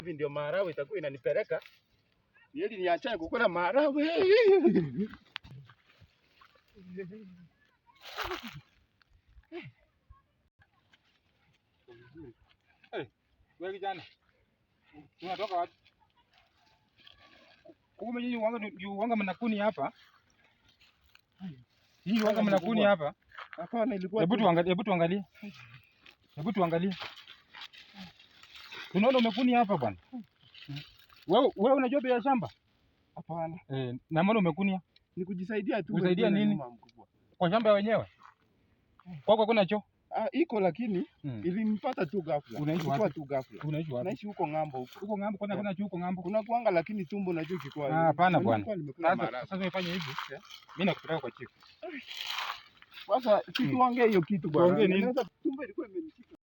Hivi ndio maharagwe itakuwa inanipeleka. Ili niachane kukula maharagwe. Wewe kijana. Unatoka wapi? Kumbe nyinyi wanga mnakuni hapa. Hii wanga mnakuni hapa. Hapana, ilikuwa hebu tuangalie. Hebu tuangalie. Tunaona umekuni hapa bwana. Wewe unajua bei ya shamba? Hapana. Na mbona umekunia? Ni kujisaidia tu. Usaidia nini? Kwa shamba ya wenyewe? Kwako kuna choo? Iko lakini ilimpata tu ghafla. Ilikuwa tu ghafla. Unaishi wapi? Naishi huko ng'ambo huko. Huko ng'ambo kwani kuna choo huko ng'ambo? Kuna kuanga lakini tumbo unajua kikwa. Hapana bwana. Sasa umefanya hivi. Mimi nakupeleka kwa chief. Sasa si tuongee hiyo kitu bwana. Tuongee nini?